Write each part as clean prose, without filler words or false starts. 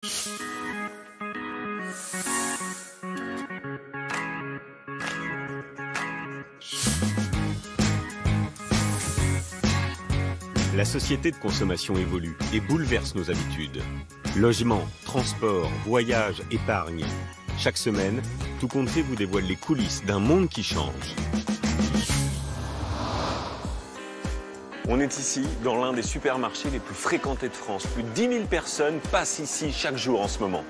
La société de consommation évolue et bouleverse nos habitudes. Logement, transport, voyage, épargne. Chaque semaine, Tout compte fait vous dévoile les coulisses d'un monde qui change. On est ici dans l'un des supermarchés les plus fréquentés de France. Plus de 10 000 personnes passent ici chaque jour en ce moment.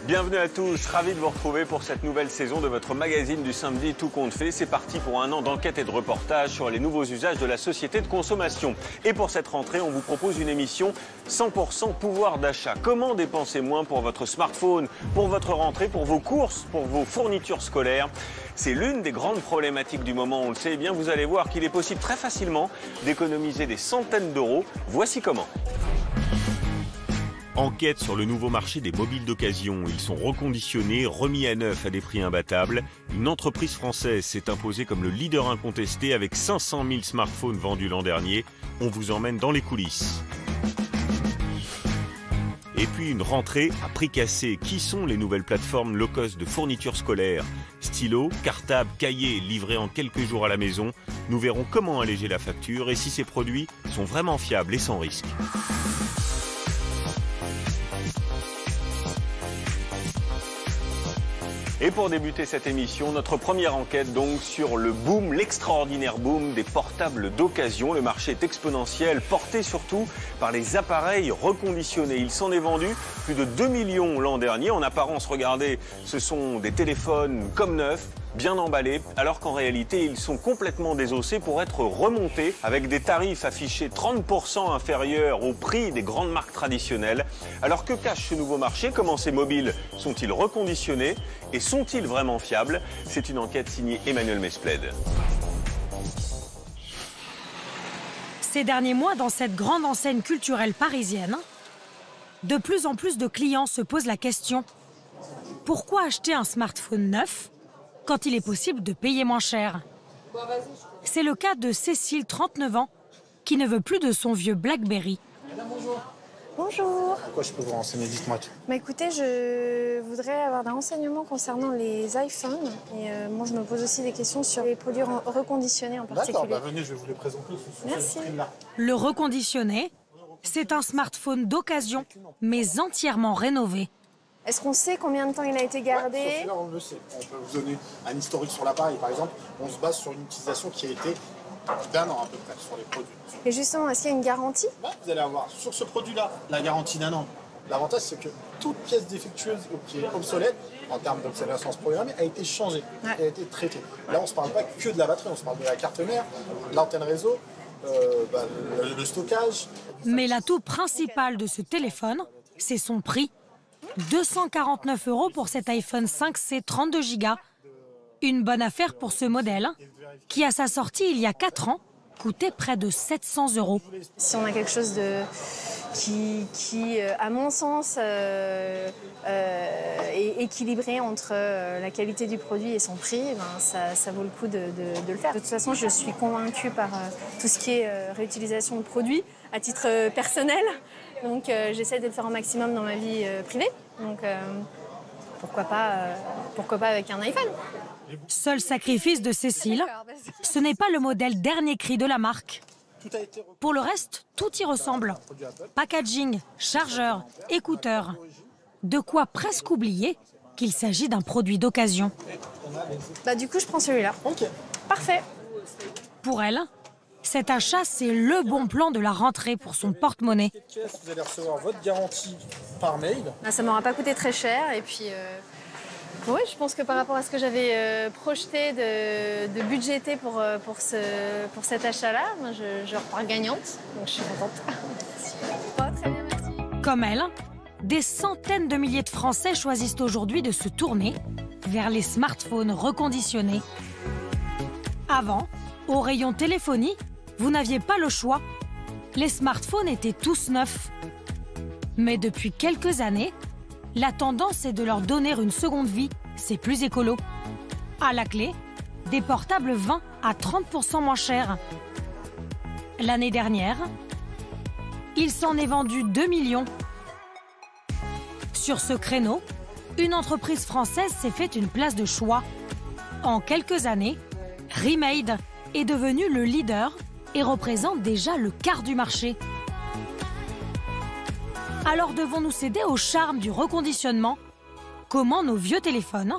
Bienvenue à tous, ravi de vous retrouver pour cette nouvelle saison de votre magazine du samedi Tout compte fait. C'est parti pour un an d'enquête et de reportage sur les nouveaux usages de la société de consommation. Et pour cette rentrée, on vous propose une émission 100% pouvoir d'achat. Comment dépenser moins pour votre smartphone, pour votre rentrée, pour vos courses, pour vos fournitures scolaires? C'est l'une des grandes problématiques du moment, on le sait. Eh bien, vous allez voir qu'il est possible très facilement d'économiser des centaines d'euros. Voici comment. Enquête sur le nouveau marché des mobiles d'occasion. Ils sont reconditionnés, remis à neuf à des prix imbattables. Une entreprise française s'est imposée comme le leader incontesté avec 500 000 smartphones vendus l'an dernier. On vous emmène dans les coulisses. Et puis une rentrée à prix cassé. Qui sont les nouvelles plateformes low-cost de fournitures scolaires? Stylos, cartables, cahiers livrés en quelques jours à la maison. Nous verrons comment alléger la facture et si ces produits sont vraiment fiables et sans risque. Et pour débuter cette émission, notre première enquête donc sur le boom, l'extraordinaire boom des portables d'occasion. Le marché est exponentiel, porté surtout par les appareils reconditionnés. Il s'en est vendu plus de 2 millions l'an dernier. En apparence, regardez, ce sont des téléphones comme neufs, bien emballés, alors qu'en réalité, ils sont complètement désossés pour être remontés avec des tarifs affichés 30% inférieurs au prix des grandes marques traditionnelles. Alors que cache ce nouveau marché? Comment ces mobiles sont-ils reconditionnés et sont-ils vraiment fiables? C'est une enquête signée Emmanuel Mespled. Ces derniers mois, dans cette grande enseigne culturelle parisienne, de plus en plus de clients se posent la question: pourquoi acheter un smartphone neuf quand il est possible de payer moins cher? C'est le cas de Cécile, 39 ans, qui ne veut plus de son vieux BlackBerry. Madame, bonjour. Bonjour. Pourquoi je peux vous renseigner? Dites-moi tout. Bah écoutez, je voudrais avoir des renseignements concernant les iPhones. Et moi, je me pose aussi des questions sur les produits reconditionnés en particulier. D'accord, bah venez, je vais vous les présenter. Merci. Le reconditionné, c'est un smartphone d'occasion, mais entièrement rénové. Est-ce qu'on sait combien de temps il a été gardé? Ouais, sur celui-là, on le sait. On peut vous donner un historique sur l'appareil, par exemple. On se base sur une utilisation qui a été d'1 an à peu près sur les produits. Et justement, est-ce qu'il y a une garantie? Vous allez avoir sur ce produit-là la garantie d'1 an. L'avantage, c'est que toute pièce défectueuse ou qui est obsolète, en termes d'obsolescence programmée, a été changée, a été traitée. Là, on ne se parle pas que de la batterie, on se parle de la carte mère, l'antenne réseau, le stockage. Mais l'atout principal de ce téléphone, c'est son prix. 249 € pour cet iPhone 5C 32 Go. Une bonne affaire pour ce modèle, qui à sa sortie il y a 4 ans, coûtait près de 700 €. Si on a quelque chose qui à mon sens, est équilibré entre la qualité du produit et son prix, ben ça vaut le coup de le faire. De toute façon, je suis convaincue par tout ce qui est réutilisation de produits à titre personnel. Donc j'essaie de le faire au maximum dans ma vie privée. Donc pourquoi pas avec un iPhone. Seul sacrifice de Cécile, ce n'est pas le modèle dernier cri de la marque. Pour le reste, tout y ressemble. Packaging, chargeur, écouteurs. De quoi presque oublier qu'il s'agit d'un produit d'occasion. Bah du coup, je prends celui-là. Ok. Parfait. Pour elle, cet achat, c'est le bon plan de la rentrée pour son porte-monnaie. Vous allez recevoir votre garantie par mail. Bah, ça m'aura pas coûté très cher et puis oui, je pense que par rapport à ce que j'avais projeté de budgéter pour cet achat-là, moi, je repars gagnante, donc je suis contente. Très bien, merci. Comme elle, des centaines de milliers de Français choisissent aujourd'hui de se tourner vers les smartphones reconditionnés. Avant, au rayon téléphonie, vous n'aviez pas le choix. Les smartphones étaient tous neufs. Mais depuis quelques années, la tendance est de leur donner une seconde vie, c'est plus écolo. À la clé, des portables 20 à 30% moins chers. L'année dernière, Il s'en est vendu 2 millions. Sur ce créneau, une entreprise française s'est fait une place de choix. En quelques années, Remade est devenu le leader et représente déjà le quart du marché. Alors devons-nous céder au charme du reconditionnement? Comment nos vieux téléphones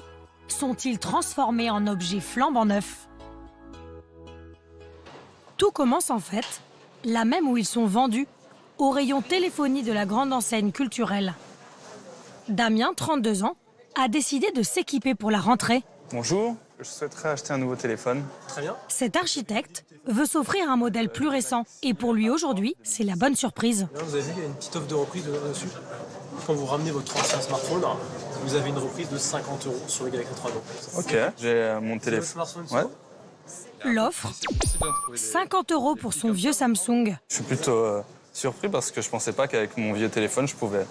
sont-ils transformés en objets flambant neufs? Tout commence en fait là même où ils sont vendus, au rayon téléphonie de la grande enseigne culturelle. Damien, 32 ans, a décidé de s'équiper pour la rentrée. Bonjour, je souhaiterais acheter un nouveau téléphone. Très bien. Cet architecte veut s'offrir un modèle plus récent. Et pour lui aujourd'hui, c'est la bonne surprise. Là, vous avez vu, il y a une petite offre de reprise dessus. Quand vous ramenez votre ancien smartphone, vous avez une reprise de 50 € sur le Galaxy 3 Donc. Ok, j'ai mon téléphone. Ouais. L'offre, 50 € pour son vieux Samsung. Je suis plutôt surpris parce que je pensais pas qu'avec mon vieux téléphone, je pouvais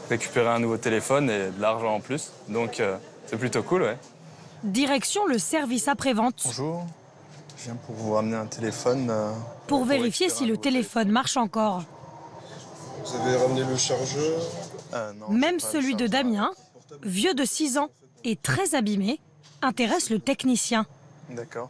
récupérer un nouveau téléphone et de l'argent en plus. Donc c'est plutôt cool, ouais. Direction le service après-vente Bonjour, je viens pour vous ramener un téléphone. pour vérifier si le téléphone marche encore. Vous avez ramené le chargeur? Non, Même j'ai pas celui le de chargeur. Damien, vieux de 6 ans et très abîmé, intéresse le technicien. D'accord.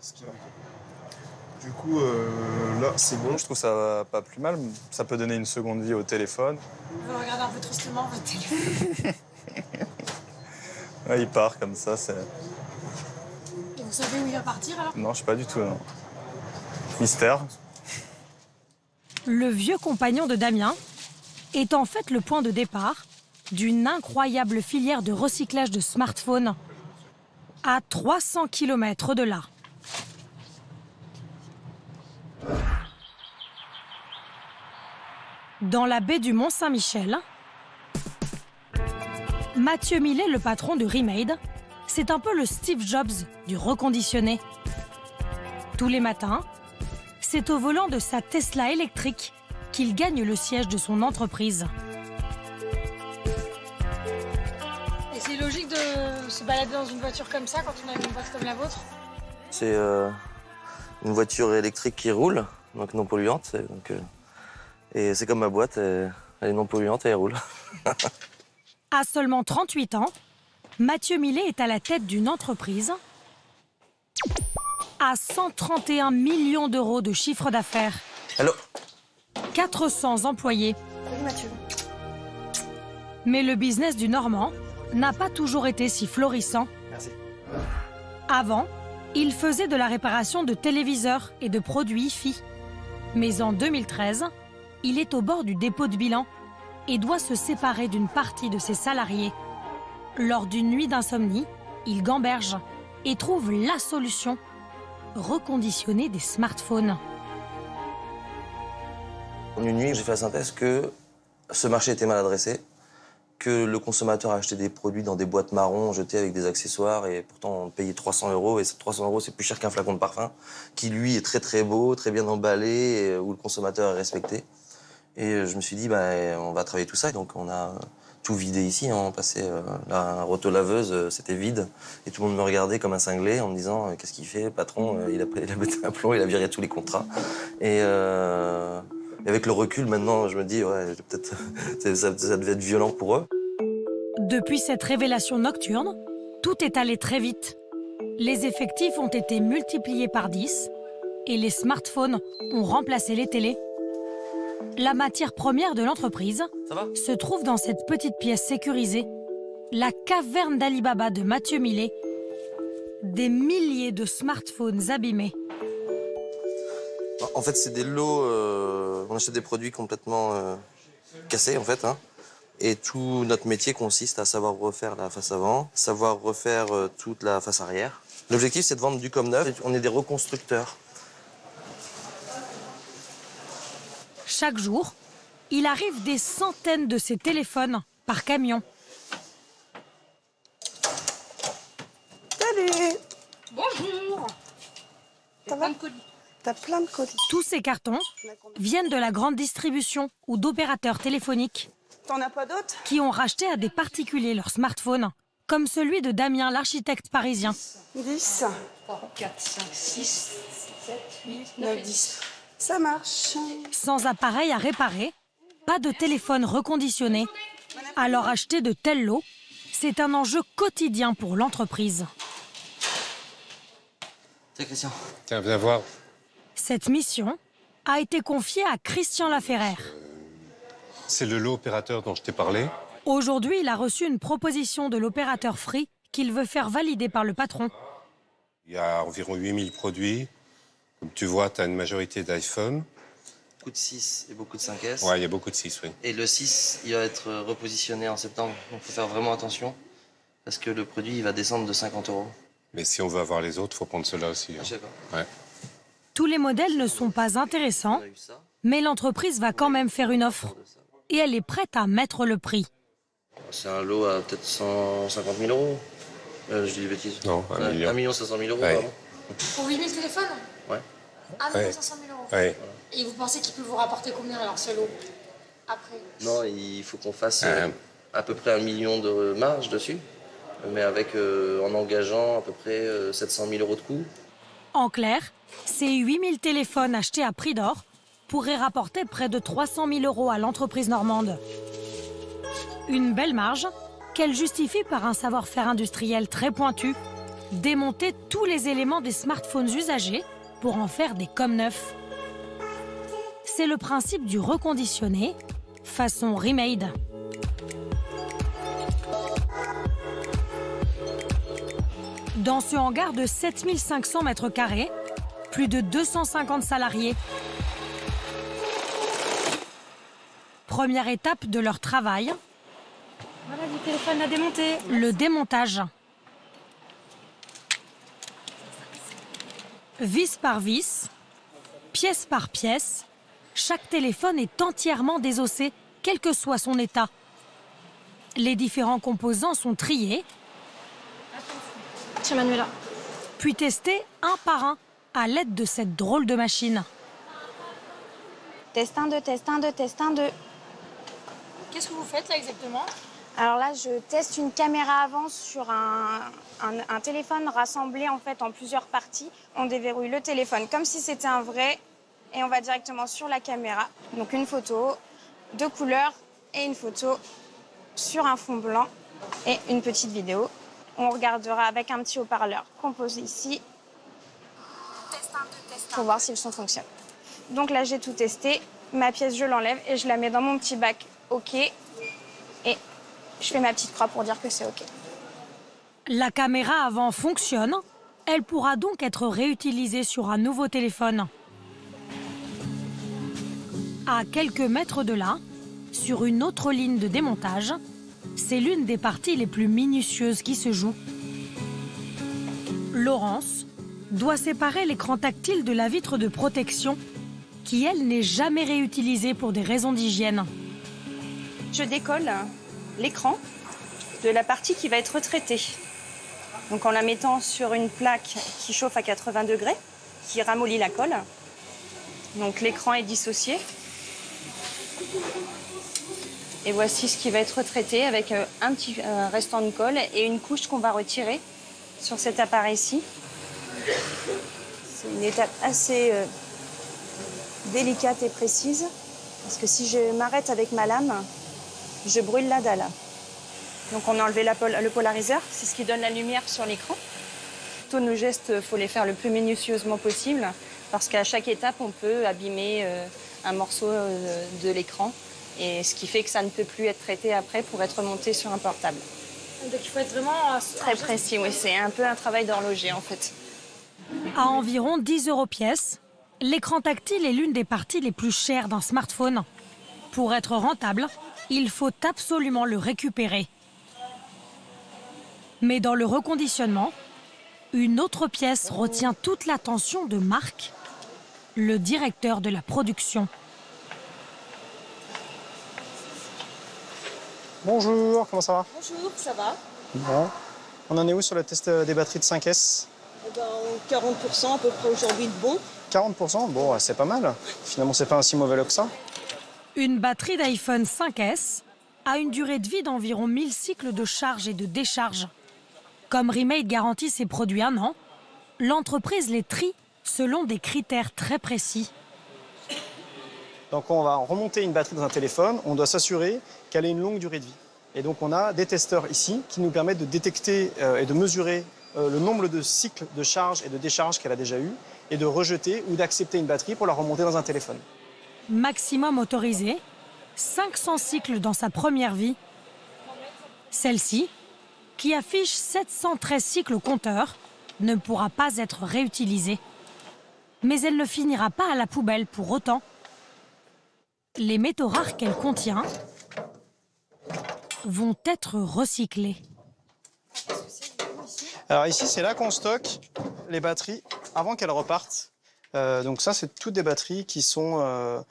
Du coup, là, c'est bon. Je trouve ça pas plus mal. Ça peut donner une seconde vie au téléphone. Vous regardez un peu tristement votre téléphone. Ouais, il part comme ça, c'est... Vous savez où il va partir alors? Non, je sais pas du tout, non. Mystère. Le vieux compagnon de Damien est en fait le point de départ d'une incroyable filière de recyclage de smartphones à 300 km de là. Dans la baie du Mont-Saint-Michel, Mathieu Millet, le patron de Remade, c'est un peu le Steve Jobs du reconditionné. Tous les matins, c'est au volant de sa Tesla électrique qu'il gagne le siège de son entreprise. Et c'est logique de se balader dans une voiture comme ça quand on a une boîte comme la vôtre? C'est une voiture électrique qui roule, donc non polluante. Et c'est comme ma boîte, elle est non polluante et elle roule. À seulement 38 ans, Mathieu Millet est à la tête d'une entreprise à 131 millions d'euros de chiffre d'affaires. Allô? 400 employés. Oui, Mathieu. Mais le business du Normand n'a pas toujours été si florissant. Merci. Avant, il faisait de la réparation de téléviseurs et de produits hi-fi. Mais en 2013, il est au bord du dépôt de bilan et doit se séparer d'une partie de ses salariés. Lors d'une nuit d'insomnie, il gamberge et trouve la solution: reconditionner des smartphones. En une nuit, j'ai fait la synthèse que ce marché était mal adressé, que le consommateur a acheté des produits dans des boîtes marron jetées avec des accessoires et pourtant on payait 300 €, et ces 300 € c'est plus cher qu'un flacon de parfum qui lui est très très beau, très bien emballé, et où le consommateur est respecté. Et je me suis dit, on va travailler tout ça. Donc on a tout vidé ici, on passait la rotolaveuse, c'était vide. Et tout le monde me regardait comme un cinglé en me disant, qu'est-ce qu'il fait, patron? Il a pété un plomb, il a viré tous les contrats. Et avec le recul, maintenant, je me dis, ouais, peut-être ça devait être violent pour eux. Depuis cette révélation nocturne, tout est allé très vite. Les effectifs ont été multipliés par 10 et les smartphones ont remplacé les télés. La matière première de l'entreprise se trouve dans cette petite pièce sécurisée, la caverne d'Alibaba de Mathieu Millet. Des milliers de smartphones abîmés. En fait, c'est des lots, on achète des produits complètement cassés, en fait. Et tout notre métier consiste à savoir refaire la face avant, savoir refaire toute la face arrière. L'objectif, c'est de vendre du comme neuf. On est des reconstructeurs. Chaque jour, il arrive des centaines de ces téléphones par camion. Salut! Bonjour. Ça va? T'as plein de colis. Tous ces cartons viennent de la grande distribution ou d'opérateurs téléphoniques T'en as pas d'autres? qui ont racheté à des particuliers leurs smartphones, comme celui de Damien, l'architecte parisien. 10. 3, 4, 5, 6, 7, 8, 9, 10. Ça marche. Sans appareil à réparer, pas de téléphone reconditionné, alors acheter de tels lots, c'est un enjeu quotidien pour l'entreprise. Tiens, Christian. Tiens, viens voir. Cette mission a été confiée à Christian Laferrère. C'est le lot opérateur dont je t'ai parlé. Aujourd'hui, il a reçu une proposition de l'opérateur Free qu'il veut faire valider par le patron. Il y a environ 8000 produits. Comme tu vois, tu as une majorité d'iPhone. Beaucoup de 6 et beaucoup de 5S. Ouais, il y a beaucoup de 6, oui. Et le 6, il va être repositionné en septembre. Donc il faut faire vraiment attention parce que le produit il va descendre de 50 €. Mais si on veut avoir les autres, il faut prendre ceux-là aussi. Hein. Je sais pas. Ouais. Tous les modèles ne sont pas intéressants, mais l'entreprise va quand même faire une offre. Et elle est prête à mettre le prix. C'est un lot à peut-être 150 000 €. Je dis des bêtises. Non, 1 million. 1 500 000 €, Ouais. pardon. Pour 8000 téléphones? Ouais. 1 500 000 €. Ouais. Et vous pensez qu'il peut vous rapporter combien alors ce lot après? Non, il faut qu'on fasse à peu près 1 million de marge dessus, mais avec en engageant à peu près 700 000 € de coûts. En clair, ces 8000 téléphones achetés à prix d'or pourraient rapporter près de 300 000 € à l'entreprise normande. Une belle marge qu'elle justifie par un savoir-faire industriel très pointu, démonter tous les éléments des smartphones usagés pour en faire des comme neufs. C'est le principe du reconditionné, façon remade. Dans ce hangar de 7500 mètres carrés, plus de 250 salariés. Première étape de leur travail. Voilà du téléphone à démonter. Le démontage. Vis par vis, pièce par pièce, chaque téléphone est entièrement désossé, quel que soit son état. Les différents composants sont triés, Tiens Manuela. puis testés un par un à l'aide de cette drôle de machine. Test 1, 2, test 1, 2, test 1, 2. Qu'est-ce que vous faites là exactement? Alors là, je teste une caméra avant sur un téléphone rassemblé en fait en plusieurs parties. On déverrouille le téléphone comme si c'était un vrai et on va directement sur la caméra. Donc une photo de couleur et une photo sur un fond blanc et une petite vidéo. On regardera avec un petit haut-parleur qu'on pose ici pour voir si le son fonctionne. Donc là, j'ai tout testé. Ma pièce, je l'enlève et je la mets dans mon petit bac OK. Et je fais ma petite croix pour dire que c'est OK. La caméra avant fonctionne, elle pourra donc être réutilisée sur un nouveau téléphone. À quelques mètres de là, sur une autre ligne de démontage, c'est l'une des parties les plus minutieuses qui se joue. Laurence doit séparer l'écran tactile de la vitre de protection qui, elle, n'est jamais réutilisée pour des raisons d'hygiène. Je décolle l'écran de la partie qui va être retraitée. Donc en la mettant sur une plaque qui chauffe à 80 degrés, qui ramollit la colle. Donc l'écran est dissocié. Et voici ce qui va être retraité avec un petit restant de colle et une couche qu'on va retirer sur cet appareil-ci. C'est une étape assez délicate et précise parce que si je m'arrête avec ma lame, je brûle la dalle. Donc on a enlevé le polarisateur, c'est ce qui donne la lumière sur l'écran. Tous nos gestes, il faut les faire le plus minutieusement possible parce qu'à chaque étape, on peut abîmer un morceau de l'écran. Et ce qui fait que ça ne peut plus être traité après pour être monté sur un portable. Donc il faut être vraiment... Très précis, oui. C'est un peu un travail d'horloger, en fait. À environ 10 € pièce, l'écran tactile est l'une des parties les plus chères d'un smartphone. Pour être rentable, il faut absolument le récupérer. Mais dans le reconditionnement, une autre pièce retient toute l'attention de Marc, le directeur de la production. Bonjour, comment ça va? Bonjour, ça va? Bon. On en est où sur le test des batteries de 5S? Eh ben, 40% à peu près aujourd'hui de bon. 40%? Bon, c'est pas mal. Finalement, c'est pas un si mauvais lot que ça. Une batterie d'iPhone 5S a une durée de vie d'environ 1000 cycles de charge et de décharge. Comme Remade garantit ses produits 1 an, l'entreprise les trie selon des critères très précis. Donc quand on va remonter une batterie dans un téléphone, on doit s'assurer qu'elle ait une longue durée de vie. Et donc on a des testeurs ici qui nous permettent de détecter et de mesurer le nombre de cycles de charge et de décharge qu'elle a déjà eu et de rejeter ou d'accepter une batterie pour la remonter dans un téléphone. Maximum autorisé, 500 cycles dans sa première vie. Celle-ci, qui affiche 713 cycles au compteur, ne pourra pas être réutilisée. Mais elle ne finira pas à la poubelle pour autant. Les métaux rares qu'elle contient vont être recyclés. Alors ici, c'est là qu'on stocke les batteries avant qu'elles repartent. Donc ça, c'est toutes des batteries qui sont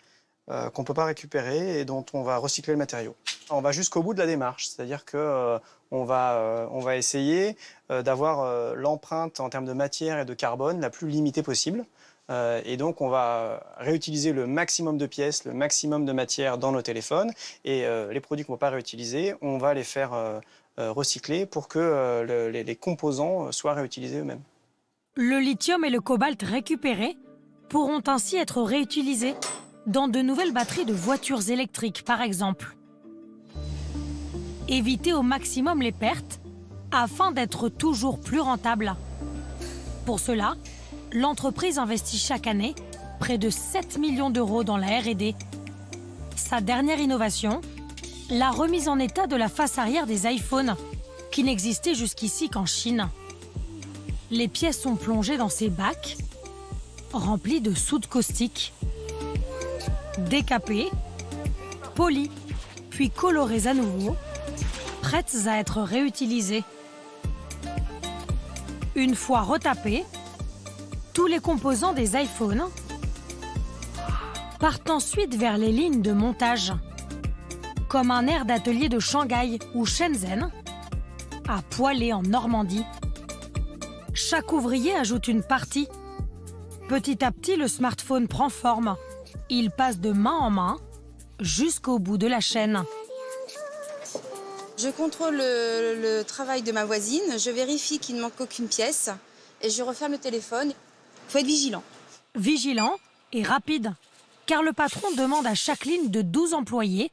qu'on ne peut pas récupérer et dont on va recycler le matériau. On va jusqu'au bout de la démarche, c'est-à-dire qu'on va essayer d'avoir l'empreinte en termes de matière et de carbone la plus limitée possible. Et donc, on va réutiliser le maximum de pièces, le maximum de matière dans nos téléphones. Et les produits qu'on ne peut pas réutiliser, on va les faire recycler pour que les composants soient réutilisés eux-mêmes. Le lithium et le cobalt récupérés pourront ainsi être réutilisés dans de nouvelles batteries de voitures électriques, par exemple. Éviter au maximum les pertes afin d'être toujours plus rentable. Pour cela, l'entreprise investit chaque année près de 7 millions d'euros dans la R&D. Sa dernière innovation, la remise en état de la face arrière des iPhones, qui n'existait jusqu'ici qu'en Chine. Les pièces sont plongées dans ces bacs, remplis de soude caustique, décapées, polies, puis colorées à nouveau, prêtes à être réutilisées. Une fois retapées, tous les composants des iPhones partent ensuite vers les lignes de montage, comme un aire d'atelier de Shanghai ou Shenzhen, à Poilé en Normandie. Chaque ouvrier ajoute une partie. Petit à petit, le smartphone prend forme. Il passe de main en main jusqu'au bout de la chaîne. Je contrôle le travail de ma voisine, je vérifie qu'il ne manque aucune pièce et je referme le téléphone. Il faut être vigilant. Vigilant et rapide, car le patron demande à chaque ligne de 12 employés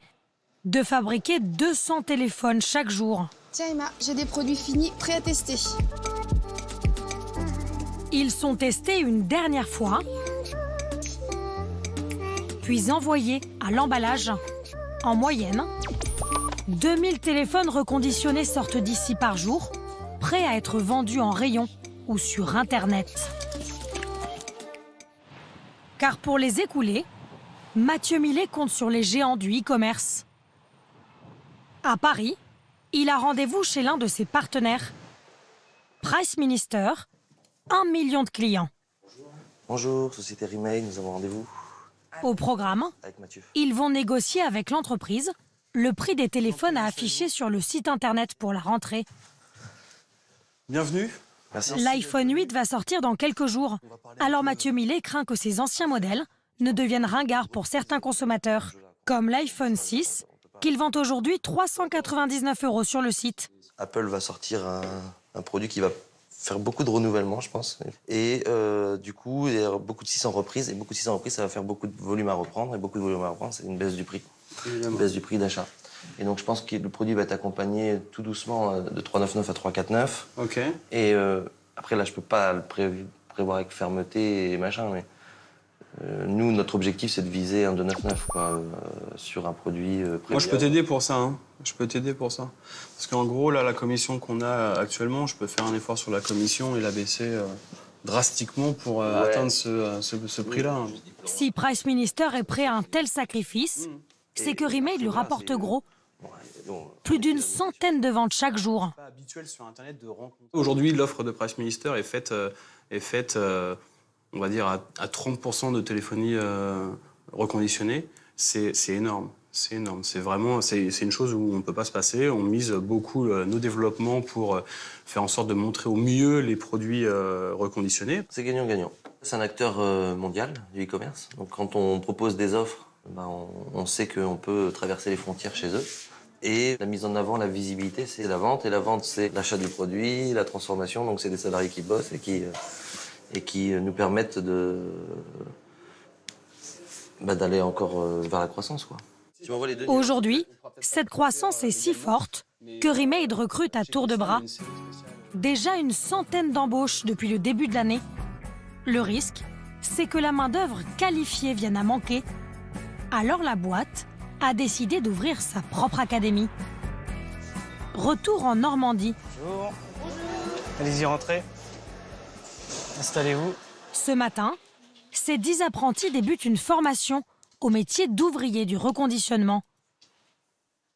de fabriquer 200 téléphones chaque jour. Tiens Emma, j'ai des produits finis, prêts à tester. Ils sont testés une dernière fois, puis envoyés à l'emballage. En moyenne, 2000 téléphones reconditionnés sortent d'ici par jour, prêts à être vendus en rayon ou sur Internet. Car pour les écouler, Mathieu Millet compte sur les géants du e-commerce. À Paris, il a rendez-vous chez l'un de ses partenaires. Price Minister, 1 million de clients. Bonjour, Société Remail, nous avons rendez-vous. Au programme, Avec Mathieu. ils vont négocier avec l'entreprise le prix des téléphones à afficher sur le site internet pour la rentrée. Bienvenue. Merci. L'iPhone 8 va sortir dans quelques jours. Alors Mathieu Millet craint que ces anciens modèles ne deviennent ringards pour certains consommateurs, comme l'iPhone 6, qu'il vend aujourd'hui 399 € sur le site. Apple va sortir un produit qui va faire beaucoup de renouvellement, je pense. Et du coup, il y a beaucoup de 600 reprises. Et beaucoup de 600 reprises, ça va faire beaucoup de volume à reprendre. Et beaucoup de volume à reprendre, c'est une baisse du prix. Évidemment. Une baisse du prix d'achat. Et donc, je pense que le produit va être accompagné tout doucement de 399 à 349. Ok. Et après, là, je peux pas le prévoir avec fermeté et machin, mais nous, notre objectif, c'est de viser un 299, quoi, sur un produit Moi, je peux t'aider pour ça. Hein. Je peux t'aider pour ça. Parce qu'en gros, là, la commission qu'on a actuellement, je peux faire un effort sur la commission et la baisser drastiquement pour atteindre ce prix-là. Hein. Si Price Minister est prêt à un tel sacrifice, c'est que Remail lui rapporte gros. Plus d'une centaine de ventes chaque jour. Aujourd'hui, l'offre de Price Minister est faite on va dire, à 30% de téléphonie reconditionnée. C'est énorme. C'est énorme. C'est vraiment, c'est une chose où on ne peut pas se passer. On mise beaucoup nos développements pour faire en sorte de montrer au mieux les produits reconditionnés. C'est gagnant-gagnant. C'est un acteur mondial du e-commerce. Donc quand on propose des offres, ben on sait qu'on peut traverser les frontières chez eux. Et la mise en avant, la visibilité, c'est la vente. Et la vente, c'est l'achat du produit, la transformation. Donc c'est des salariés qui bossent et qui nous permettent D'aller encore vers la croissance, quoi. Aujourd'hui, cette croissance est si forte que Remade recrute à tour de bras. Déjà une centaine d'embauches depuis le début de l'année. Le risque, c'est que la main-d'œuvre qualifiée vienne à manquer. Alors la boîte a décidé d'ouvrir sa propre académie. Retour en Normandie. Bonjour. Allez-y, rentrez. Installez-vous. Ce matin, ces 10 apprentis débutent une formation au métier d'ouvrier du reconditionnement.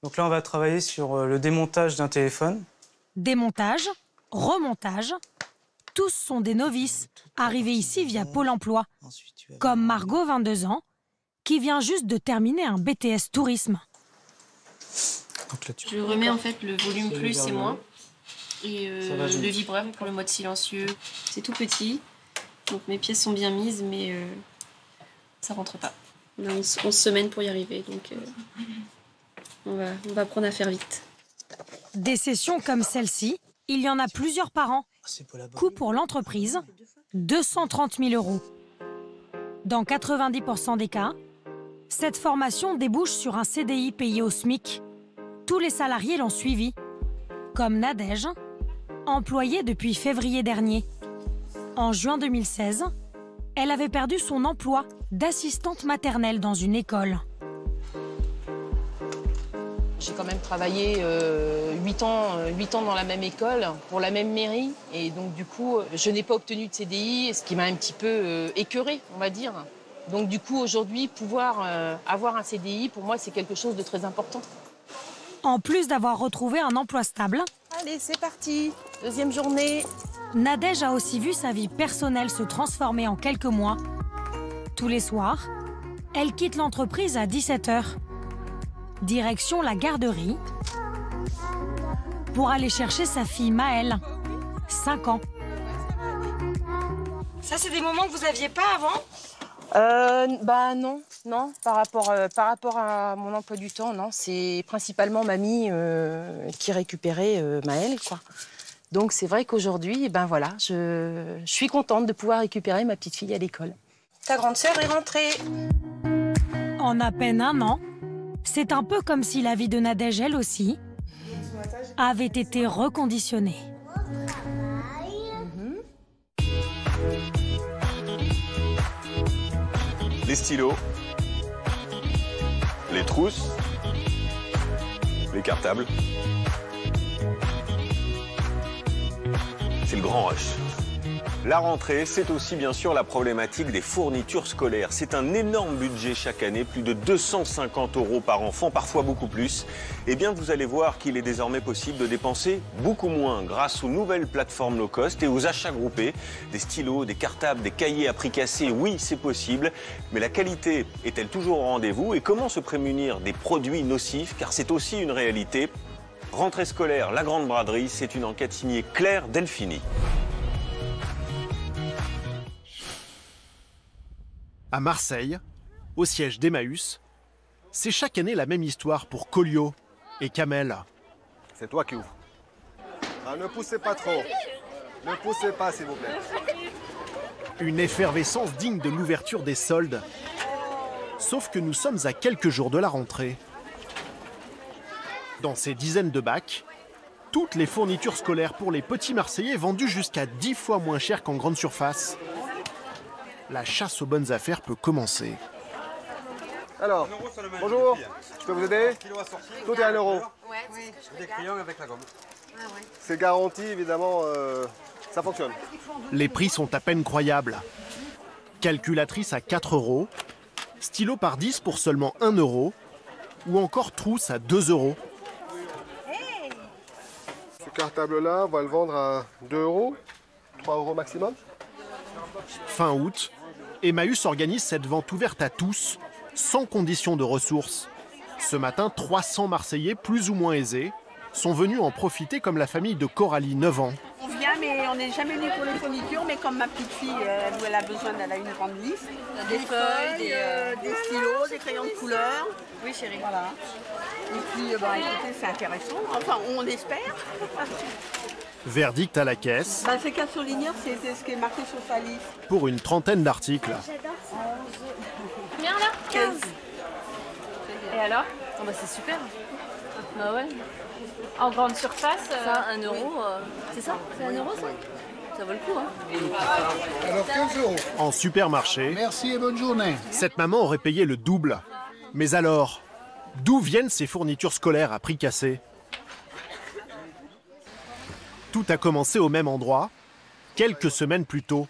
Donc là, on va travailler sur le démontage d'un téléphone. Démontage, remontage, tous sont des novices, arrivés ici via Pôle emploi. Comme Margot, 22 ans, qui vient juste de terminer un BTS tourisme. Je remets en fait le volume plus et moins. Et le vibreur pour le mode silencieux. C'est tout petit, donc mes pièces sont bien mises, mais ça rentre pas. On a 11 semaines pour y arriver, donc on va apprendre à faire vite. Des sessions comme celle-ci, il y en a plusieurs par an. Coût pour l'entreprise, 230 000 €. Dans 90% des cas, cette formation débouche sur un CDI payé au SMIC. Tous les salariés l'ont suivi, comme Nadège, employée depuis février dernier. En juin 2016, elle avait perdu son emploi d'assistante maternelle dans une école. J'ai quand même travaillé 8 ans dans la même école, pour la même mairie. Et donc, du coup, je n'ai pas obtenu de CDI, ce qui m'a un petit peu écœurée, on va dire. Donc, du coup, aujourd'hui, pouvoir avoir un CDI, pour moi, c'est quelque chose de très important. En plus d'avoir retrouvé un emploi stable, allez, c'est parti. Deuxième journée. Nadège a aussi vu sa vie personnelle se transformer en quelques mois. Tous les soirs, elle quitte l'entreprise à 17 h. Direction la garderie pour aller chercher sa fille Maëlle, 5 ans. Ça, c'est des moments que vous aviez pas avant? Non. Par rapport à mon emploi du temps, non. C'est principalement mamie qui récupérait Maëlle, quoi. Donc c'est vrai qu'aujourd'hui, voilà, je suis contente de pouvoir récupérer ma petite fille à l'école. Ta grande sœur est rentrée. En à peine un an, c'est un peu comme si la vie de Nadège, elle aussi, avait été reconditionnée. Les stylos, les trousses, les cartables. C'est le grand rush. La rentrée, c'est aussi bien sûr la problématique des fournitures scolaires. C'est un énorme budget chaque année, plus de 250 € par enfant, parfois beaucoup plus. Eh bien, vous allez voir qu'il est désormais possible de dépenser beaucoup moins grâce aux nouvelles plateformes low cost et aux achats groupés. Des stylos, des cartables, des cahiers à prix cassé, oui, c'est possible. Mais la qualité est-elle toujours au rendez-vous? Et comment se prémunir des produits nocifs? Car c'est aussi une réalité. Rentrée scolaire, la grande braderie, c'est une enquête signée Claire Delphini. À Marseille, au siège d'Emmaüs, c'est chaque année la même histoire pour Collio et Kamel. C'est toi qui ouvres. Ah, ne poussez pas trop. Ne poussez pas, s'il vous plaît. Une effervescence digne de l'ouverture des soldes. Sauf que nous sommes à quelques jours de la rentrée. Dans ces dizaines de bacs, toutes les fournitures scolaires pour les petits Marseillais vendues jusqu'à 10 fois moins cher qu'en grande surface. La chasse aux bonnes affaires peut commencer. Alors, bonjour, je peux vous aider? Tout est à 1 €. Des crayons avec la gomme. C'est garanti, évidemment, ça fonctionne. Les prix sont à peine croyables. Calculatrice à 4 €, stylo par 10 pour seulement 1 € ou encore trousse à 2 €. Ce cartable-là, on va le vendre à 2 €, 3 € maximum. Fin août, Emmaüs organise cette vente ouverte à tous, sans condition de ressources. Ce matin, 300 Marseillais plus ou moins aisés sont venus en profiter comme la famille de Coralie, 9 ans. On vient, mais on n'est jamais venu pour les fournitures. Mais comme ma petite fille, elle a besoin, elle a une grande liste. Des feuilles, des stylos, des crayons de couleur. Oui, chérie. Voilà. Et puis, écoutez, c'est intéressant. Enfin, on espère. Verdict à la caisse. C'est qu'un surligneur, c'est ce qui est marqué sur sa liste. Pour une trentaine d'articles. combien là? 15. Et alors? Oh bah c'est super. Bah ouais. En grande surface. Ça, 1 euro, c'est ça? C'est 1 euro ça? Ça vaut le coup, hein? Alors 15 euros. En supermarché, Merci et bonne journée. cette maman aurait payé le double. Mais alors, d'où viennent ces fournitures scolaires à prix cassé? Tout a commencé au même endroit, quelques semaines plus tôt.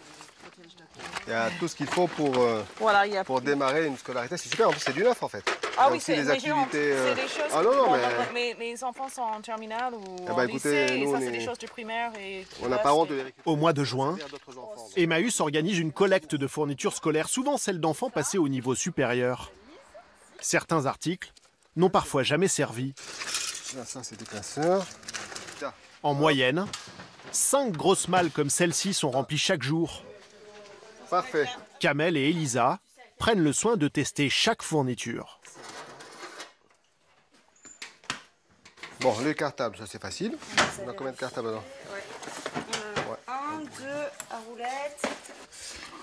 Il y a tout ce qu'il faut pour, Voilà, il y a pour démarrer une scolarité. C'est super, en plus c'est du neuf en fait. Ah Il y a oui, aussi c'est des activités. c'est des choses. Ah non, non, bon, mais mes enfants sont en terminale ou Eh ben, en écoutez, lycée, et nous, ça on c'est est- des choses du primaire. Et on n'a pas honte de les récupérer. Au mois de juin, Emmaüs organise une collecte de fournitures scolaires, souvent celles d'enfants passés au niveau supérieur. Certains articles n'ont parfois jamais servi. Là, ça c'est des classeurs. En moyenne, 5 grosses malles comme celle-ci sont remplies chaque jour. Parfait. Kamel et Elisa prennent le soin de tester chaque fourniture. Bon, les cartables, ça c'est facile. On a combien de cartables dedans? 1, 2 à roulette.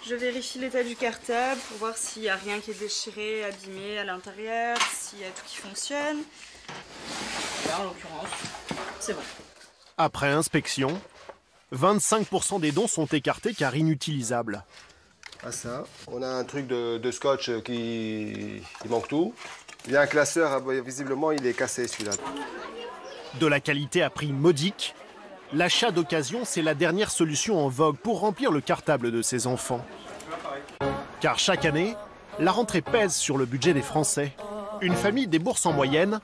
Je vérifie l'état du cartable pour voir s'il n'y a rien qui est déchiré, abîmé à l'intérieur, s'il y a tout qui fonctionne. Là, en l'occurrence, c'est bon. Après inspection, 25% des dons sont écartés car inutilisables. Ah ça, on a un truc de scotch qui il manque tout. Il y a un classeur, visiblement il est cassé celui-là. De la qualité à prix modique, l'achat d'occasion, c'est la dernière solution en vogue pour remplir le cartable de ses enfants. Car chaque année, la rentrée pèse sur le budget des Français. Une famille débourse en moyenne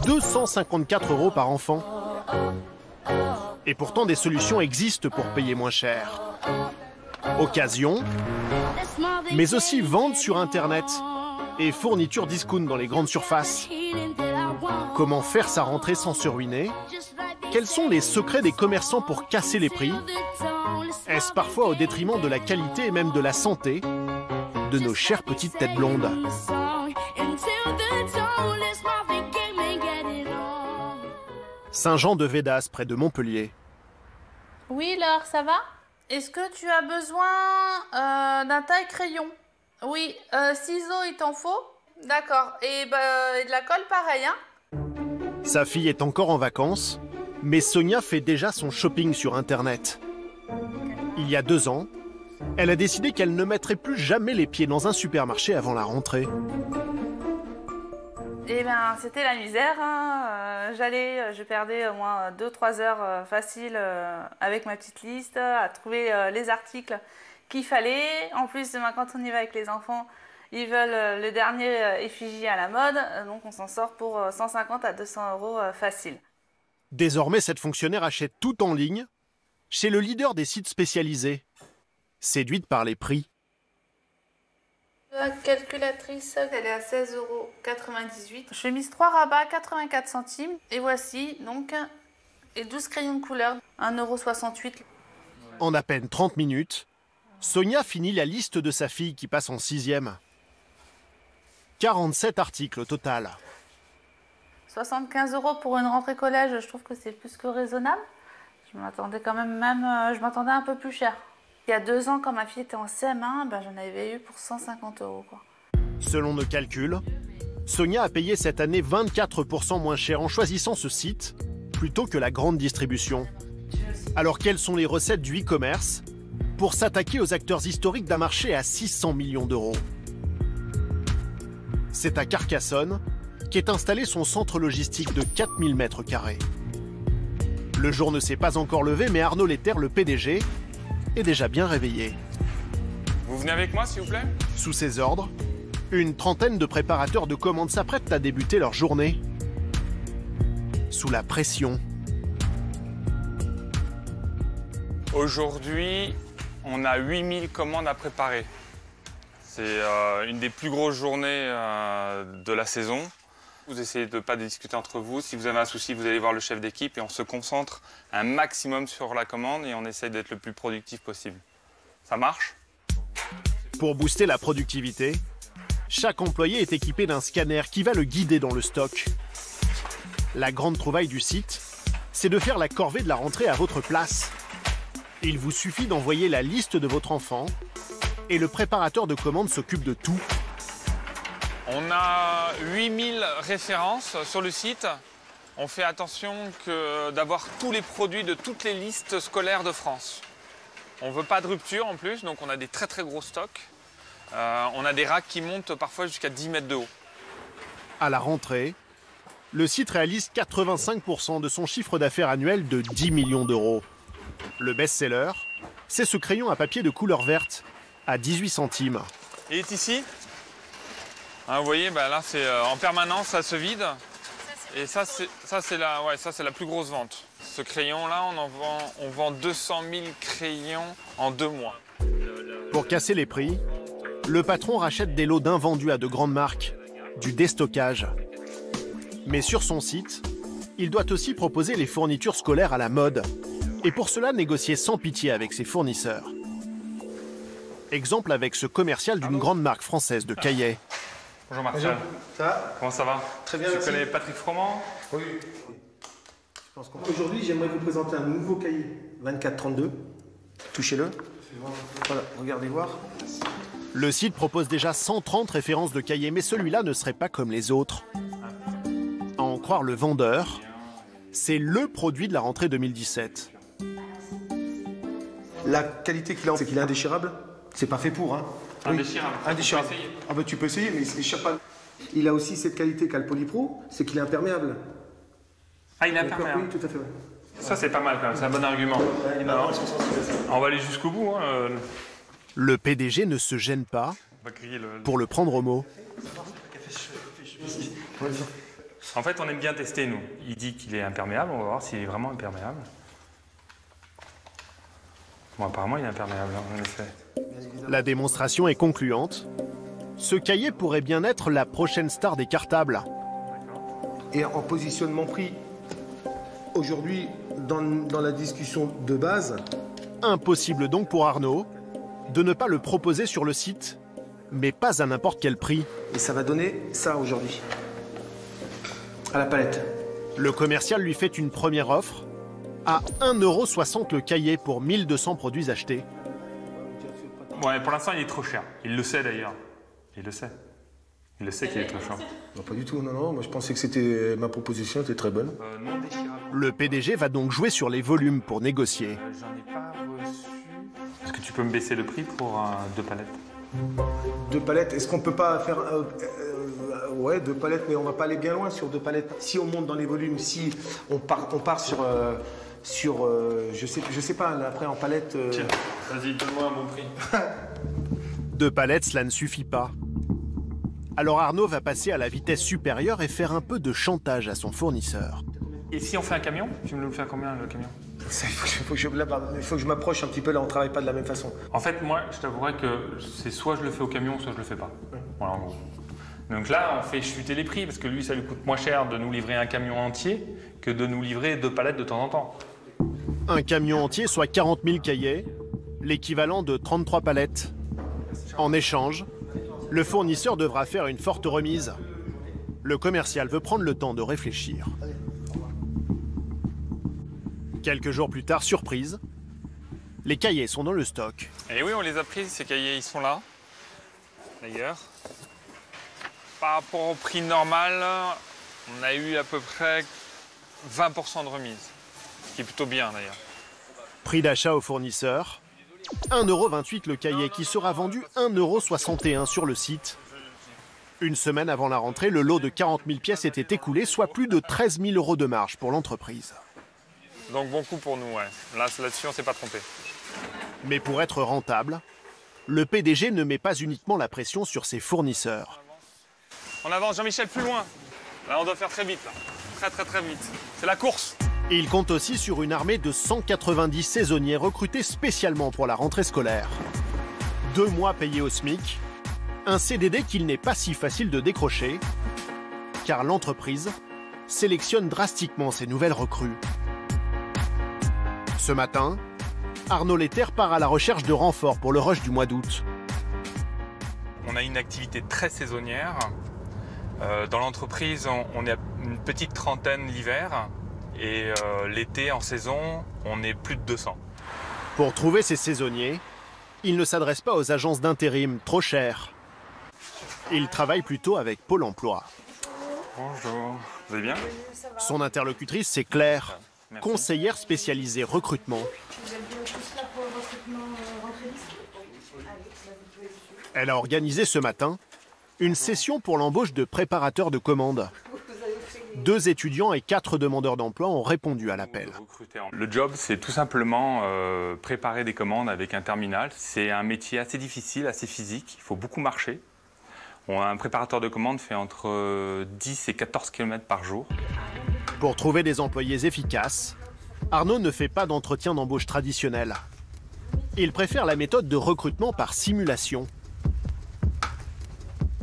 254 € par enfant. Et pourtant, des solutions existent pour payer moins cher. Occasion, mais aussi vente sur Internet et fournitures discount dans les grandes surfaces. Comment faire sa rentrée sans se ruiner? Quels sont les secrets des commerçants pour casser les prix? Est-ce parfois au détriment de la qualité et même de la santé de nos chères petites têtes blondes? Saint-Jean-de-Védas, près de Montpellier. Oui, Laure, ça va? Est-ce que tu as besoin d'un taille-crayon? Oui, ciseaux, il t'en faut? D'accord. Et de la colle, pareil, hein? Sa fille est encore en vacances, mais Sonia fait déjà son shopping sur Internet. Il y a 2 ans, elle a décidé qu'elle ne mettrait plus jamais les pieds dans un supermarché avant la rentrée. Eh bien, c'était la misère, hein. Je perdais au moins 2-3 heures faciles avec ma petite liste, à trouver les articles qu'il fallait. En plus, quand on y va avec les enfants, ils veulent le dernier effigie à la mode, donc on s'en sort pour 150 à 200 € facile. Désormais, cette fonctionnaire achète tout en ligne, chez le leader des sites spécialisés. Séduite par les prix. La calculatrice, elle est à 16,98 €. Je fais mise 3 rabats, 84 centimes. Et voici donc et 12 crayons de couleur, 1,68 €. En à peine 30 minutes, Sonia finit la liste de sa fille qui passe en 6e. 47 articles au total. 75 € pour une rentrée collège, je trouve que c'est plus que raisonnable. Je m'attendais quand même, je m'attendais un peu plus cher. Il y a 2 ans, quand ma fille était en CM1, j'en avais eu pour 150 €, quoi. Selon nos calculs, Sonia a payé cette année 24% moins cher en choisissant ce site plutôt que la grande distribution. Alors quelles sont les recettes du e-commerce pour s'attaquer aux acteurs historiques d'un marché à 600 millions d'euros? C'est à Carcassonne qu'est installé son centre logistique de 4000 m². Le jour ne s'est pas encore levé, mais Arnaud Letter, le PDG, est déjà bien réveillé. Vous venez avec moi, s'il vous plaît? Sous ses ordres, une trentaine de préparateurs de commandes s'apprêtent à débuter leur journée. Sous la pression. Aujourd'hui, on a 8000 commandes à préparer. C'est une des plus grosses journées de la saison. Vous essayez de ne pas discuter entre vous. Si vous avez un souci, vous allez voir le chef d'équipe et on se concentre un maximum sur la commande et on essaye d'être le plus productif possible. Ça marche? Pour booster la productivité, chaque employé est équipé d'un scanner qui va le guider dans le stock. La grande trouvaille du site, c'est de faire la corvée de la rentrée à votre place. Il vous suffit d'envoyer la liste de votre enfant et le préparateur de commandes s'occupe de tout. On a 8000 références sur le site. On fait attention d'avoir tous les produits de toutes les listes scolaires de France. On ne veut pas de rupture en plus, donc on a des très très gros stocks. On a des racks qui montent parfois jusqu'à 10 mètres de haut. À la rentrée, le site réalise 85% de son chiffre d'affaires annuel de 10 millions d'euros. Le best-seller, c'est ce crayon à papier de couleur verte, à 18 centimes. Il est ici. Hein, vous voyez, là, c'est en permanence, ça se vide. Et ça, c'est la plus grosse vente. Ce crayon-là, on vend 200 000 crayons en 2 mois. Pour casser les prix, le patron rachète des lots d'invendus à de grandes marques, du déstockage. Mais sur son site, il doit aussi proposer les fournitures scolaires à la mode. Et pour cela, négocier sans pitié avec ses fournisseurs. Exemple avec ce commercial d'une grande marque française de cahiers. Bonjour Martial. Bonjour. Ça va? Comment ça va? Très bien, Tu merci. connais Patrick Froment? Oui. Aujourd'hui, j'aimerais vous présenter un nouveau cahier 24-32. Touchez-le. Voilà, regardez voir. Le site propose déjà 130 références de cahiers, mais celui-là ne serait pas comme les autres. À en croire le vendeur, c'est le produit de la rentrée 2017. La qualité qu'il a, c'est qu'il est indéchirable. C'est pas fait pour, hein. Indéchirable. Indéchirable. Tu peux essayer. Ah bah tu peux essayer, mais il se déchire pas. Il a aussi cette qualité qu'a le Polypro, c'est qu'il est imperméable. Ah, il est imperméable. Oui, tout à fait. Ouais. Ça, c'est pas mal quand même, c'est un bon argument. Ouais, les marrons, ils sont sensibles à ça. On va aller jusqu'au bout. Hein. Le PDG ne se gêne pas pour le prendre au mot. En fait, on aime bien tester, nous. Il dit qu'il est imperméable, on va voir s'il est vraiment imperméable. Bon, apparemment, il est imperméable, en effet. La démonstration est concluante. Ce cahier pourrait bien être la prochaine star des cartables. Et en positionnement prix, aujourd'hui, dans la discussion de base... Impossible donc pour Arnaud de ne pas le proposer sur le site, mais pas à n'importe quel prix. Et ça va donner ça aujourd'hui, à la palette. Le commercial lui fait une première offre, à 1,60 € le cahier pour 1200 produits achetés. Ouais, pour l'instant, il est trop cher. Il le sait d'ailleurs. Il le sait. Il le sait qu'il est trop cher. Non, pas du tout, non. Moi, je pensais que ma proposition était très bonne. Non déchirable. Le PDG va donc jouer sur les volumes pour négocier. J'en ai pas reçu. Est-ce que tu peux me baisser le prix pour 2 palettes? 2 palettes, est-ce qu'on peut pas faire... ouais, 2 palettes, mais on va pas aller bien loin sur 2 palettes. Si on monte dans les volumes, si on part sur... je sais pas, là, après en palette... Tiens, vas-y, donne-moi un bon prix. 2 palettes, cela ne suffit pas. Alors Arnaud va passer à la vitesse supérieure et faire un peu de chantage à son fournisseur. Et si on fait un camion? Tu me le fais combien, le camion? Il faut que je m'approche un petit peu, là, on travaille pas de la même façon. En fait, moi, je t'avouerais que c'est soit je le fais au camion, soit je le fais pas. Voilà, en gros. Donc là, on fait chuter les prix, parce que lui, ça lui coûte moins cher de nous livrer un camion entier que de nous livrer 2 palettes de temps en temps. Un camion entier, soit 40 000 cahiers, l'équivalent de 33 palettes. En échange, le fournisseur devra faire une forte remise. Le commercial veut prendre le temps de réfléchir. Quelques jours plus tard, surprise, les cahiers sont dans le stock. Et oui, on les a pris, ces cahiers, ils sont là, d'ailleurs. Par rapport au prix normal, on a eu à peu près 20% de remise, ce qui est plutôt bien, d'ailleurs. Prix d'achat au fournisseur, 1,28 € le cahier qui sera vendu 1,61 € sur le site. Une semaine avant la rentrée, le lot de 40 000 pièces était écoulé, soit plus de 13 000 € de marge pour l'entreprise. Donc bon coup pour nous, ouais. Là-dessus, on s'est pas trompé. Mais pour être rentable, le PDG ne met pas uniquement la pression sur ses fournisseurs. On avance, Jean-Michel, plus loin. Là, on doit faire très vite, là. Très vite. C'est la course. Et il compte aussi sur une armée de 190 saisonniers recrutés spécialement pour la rentrée scolaire. 2 mois payés au SMIC, un CDD qu'il n'est pas si facile de décrocher, car l'entreprise sélectionne drastiquement ses nouvelles recrues. Ce matin, Arnaud Letter part à la recherche de renforts pour le rush du mois d'août. On a une activité très saisonnière. Dans l'entreprise, on est à une petite trentaine l'hiver. Et l'été, en saison, on est plus de 200. Pour trouver ces saisonniers, il ne s'adresse pas aux agences d'intérim, trop chères. Il travaille plutôt avec Pôle emploi. Bonjour, vous allez bien? Son interlocutrice, c'est Claire, conseillère spécialisée recrutement. Elle a organisé ce matin une session pour l'embauche de préparateurs de commandes. 2 étudiants et 4 demandeurs d'emploi ont répondu à l'appel. Le job, c'est tout simplement préparer des commandes avec un terminal. C'est un métier assez difficile, assez physique. Il faut beaucoup marcher. Un préparateur de commandes fait entre 10 et 14 km par jour. Pour trouver des employés efficaces, Arnaud ne fait pas d'entretien d'embauche traditionnel. Il préfère la méthode de recrutement par simulation.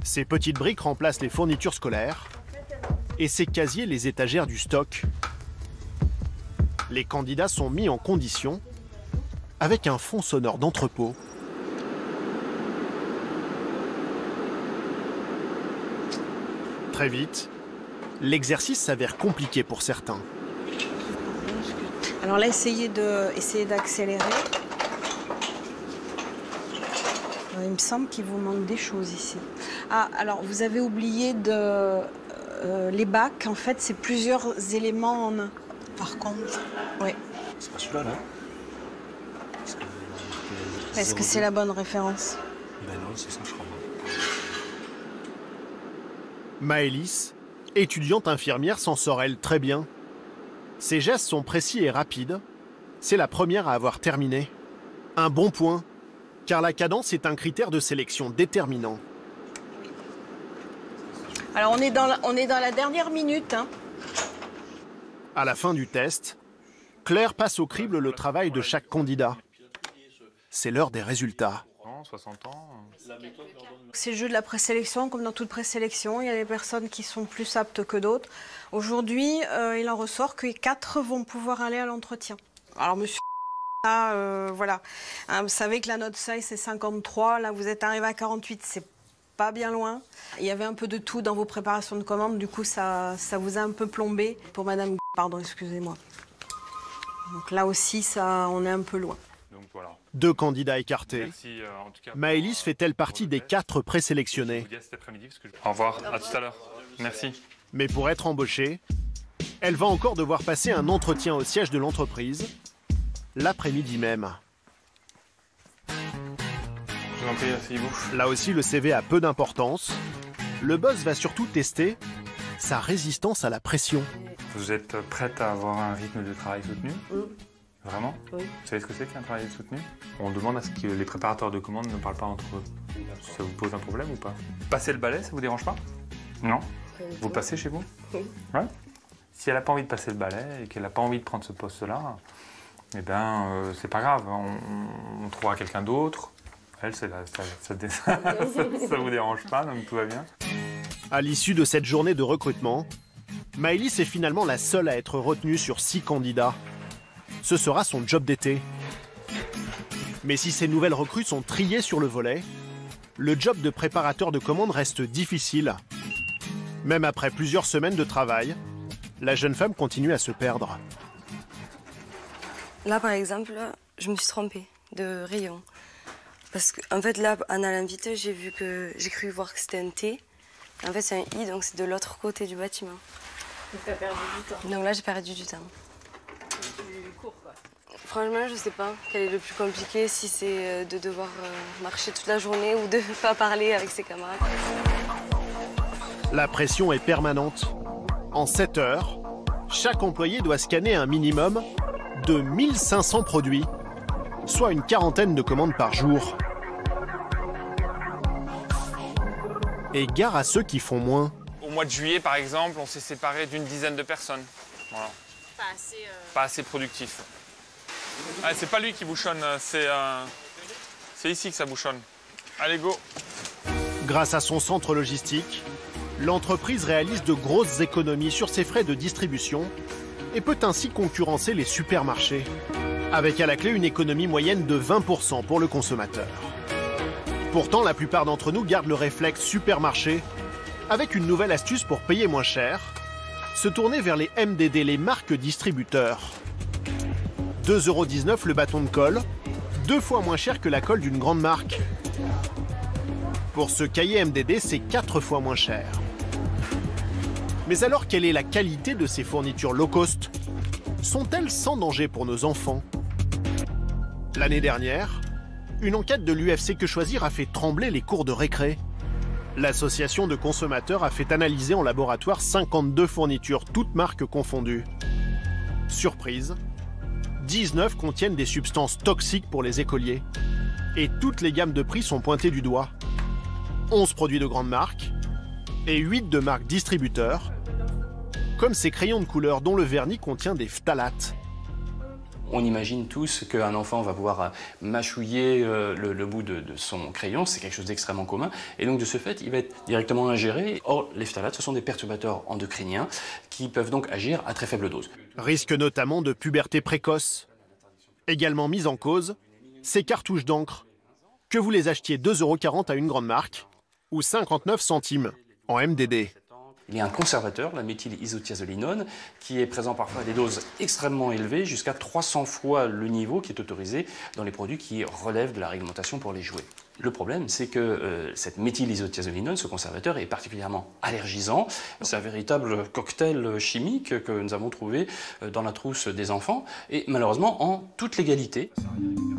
Ces petites briques remplacent les fournitures scolaires et ces casiers les étagères du stock. Les candidats sont mis en condition avec un fond sonore d'entrepôt. Très vite, l'exercice s'avère compliqué pour certains. Alors là, essayez d'accélérer. Il me semble qu'il vous manque des choses ici. Ah, alors vous avez oublié les bacs. En fait, c'est plusieurs éléments en un. Par contre, oui. C'est pas celui-là, là? Est-ce que c'est la bonne référence? Ben non, c'est ça, je crois. Maëlys, étudiante infirmière, s'en sort elle très bien. Ses gestes sont précis et rapides. C'est la première à avoir terminé. Un bon point, car la cadence est un critère de sélection déterminant. Alors on est dans la dernière minute. Hein. À la fin du test, Claire passe au crible le travail de chaque candidat. C'est l'heure des résultats. 60 ans. C'est le jeu de la présélection, comme dans toute présélection. Il y a des personnes qui sont plus aptes que d'autres. Aujourd'hui, il en ressort que 4 vont pouvoir aller à l'entretien. Alors, monsieur, voilà. Vous savez que la note seuil, c'est 53. Là, vous êtes arrivé à 48, c'est pas bien loin. Il y avait un peu de tout dans vos préparations de commandes. Du coup, ça vous a un peu plombé. Pour madame, pardon, excusez-moi. Donc là aussi, on est un peu loin. Donc, voilà. 2 candidats écartés. Merci, en tout cas, Maëlys fait-elle partie des 4 présélectionnés? Au revoir, à tout à l'heure. Merci. Mais pour être embauchée, elle va encore devoir passer un entretien au siège de l'entreprise, l'après-midi même. Je vous en prie, asseyez-vous. Là aussi, le CV a peu d'importance. Le boss va surtout tester sa résistance à la pression. Vous êtes prête à avoir un rythme de travail soutenu? Vraiment? Oui. Vous savez ce que c'est qu'un travail soutenu? On demande à ce que les préparateurs de commandes ne parlent pas entre eux. Ça vous pose un problème ou pas? Passer le balai, ça vous dérange pas? Non? Vous passez chez vous? Oui. Ouais. Si elle n'a pas envie de passer le balai et qu'elle n'a pas envie de prendre ce poste-là, eh ben, c'est pas grave. On trouvera quelqu'un d'autre. Elle, ça vous dérange pas, donc tout va bien. À l'issue de cette journée de recrutement, Maëlys est finalement la seule à être retenue sur 6 candidats. Ce sera son job d'été. Mais si ces nouvelles recrues sont triées sur le volet, le job de préparateur de commandes reste difficile. Même après plusieurs semaines de travail, la jeune femme continue à se perdre. Là, par exemple, je me suis trompée de rayon. Parce qu'en fait, là, en allant vite, j'ai cru voir que c'était un T. En fait, c'est un I, donc c'est de l'autre côté du bâtiment. Donc t'as perdu du temps. Donc là, j'ai perdu du temps. Franchement, je sais pas quel est le plus compliqué, si c'est de devoir marcher toute la journée ou de ne pas parler avec ses camarades. La pression est permanente. En 7 heures, chaque employé doit scanner un minimum de 1500 produits, soit une quarantaine de commandes par jour. Et gare à ceux qui font moins. Au mois de juillet, par exemple, on s'est séparé d'une dizaine de personnes. Voilà. Pas assez productif. Ah, c'est pas lui qui bouchonne, c'est ici que ça bouchonne. Allez, go! Grâce à son centre logistique, l'entreprise réalise de grosses économies sur ses frais de distribution et peut ainsi concurrencer les supermarchés, avec à la clé une économie moyenne de 20% pour le consommateur. Pourtant, la plupart d'entre nous gardent le réflexe supermarché, avec une nouvelle astuce pour payer moins cher, se tourner vers les MDD, les marques distributeurs. 2,19 € le bâton de colle, 2 fois moins cher que la colle d'une grande marque. Pour ce cahier MDD, c'est 4 fois moins cher. Mais alors, quelle est la qualité de ces fournitures low cost? Sont-elles sans danger pour nos enfants? L'année dernière, une enquête de l'UFC Que Choisir a fait trembler les cours de récré. L'association de consommateurs a fait analyser en laboratoire 52 fournitures, toutes marques confondues. Surprise, 19 contiennent des substances toxiques pour les écoliers. Et toutes les gammes de prix sont pointées du doigt. 11 produits de grandes marques et 8 de marques distributeurs, comme ces crayons de couleur dont le vernis contient des phtalates. On imagine tous qu'un enfant va pouvoir mâchouiller le bout de son crayon, c'est quelque chose d'extrêmement commun, et donc de ce fait, il va être directement ingéré. Or, les phtalates, ce sont des perturbateurs endocriniens qui peuvent donc agir à très faible dose. Risque notamment de puberté précoce. Également mise en cause, ces cartouches d'encre. Que vous les achetiez 2,40 € à une grande marque ou 59 centimes en MDD. Il y a un conservateur, la méthylisothiazolinone, qui est présent parfois à des doses extrêmement élevées, jusqu'à 300 fois le niveau qui est autorisé dans les produits qui relèvent de la réglementation pour les jouets. Le problème, c'est que cette méthylisothiazolinone, ce conservateur, est particulièrement allergisant. C'est un véritable cocktail chimique que nous avons trouvé dans la trousse des enfants, et malheureusement en toute légalité.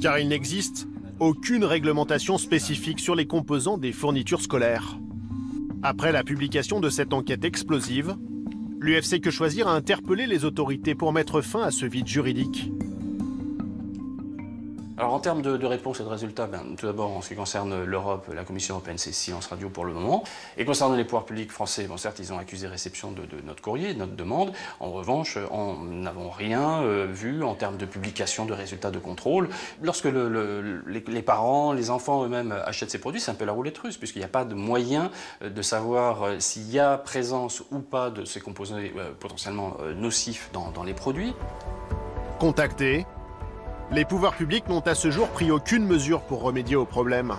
Car il n'existe aucune réglementation spécifique sur les composants des fournitures scolaires. Après la publication de cette enquête explosive, l'UFC Que Choisir a interpellé les autorités pour mettre fin à ce vide juridique. Alors en termes de réponse et de résultats, tout d'abord en ce qui concerne l'Europe, la Commission européenne, c'est silence radio pour le moment. Et concernant les pouvoirs publics français, certes ils ont accusé réception de notre courrier, de notre demande. En revanche, nous n'avons rien vu en termes de publication de résultats de contrôle. Lorsque les parents, les enfants eux-mêmes achètent ces produits, c'est un peu la roulette russe, puisqu'il n'y a pas de moyen de savoir s'il y a présence ou pas de ces composés potentiellement nocifs dans les produits. Contactés, les pouvoirs publics n'ont à ce jour pris aucune mesure pour remédier au problème.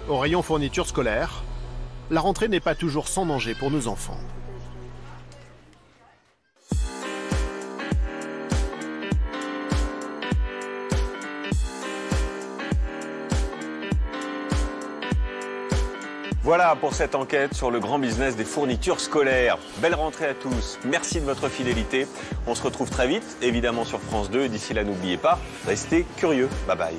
Au rayon fourniture scolaire, la rentrée n'est pas toujours sans danger pour nos enfants. Voilà pour cette enquête sur le grand business des fournitures scolaires. Belle rentrée à tous. Merci de votre fidélité. On se retrouve très vite, évidemment sur France 2. Et d'ici là, n'oubliez pas, restez curieux. Bye bye.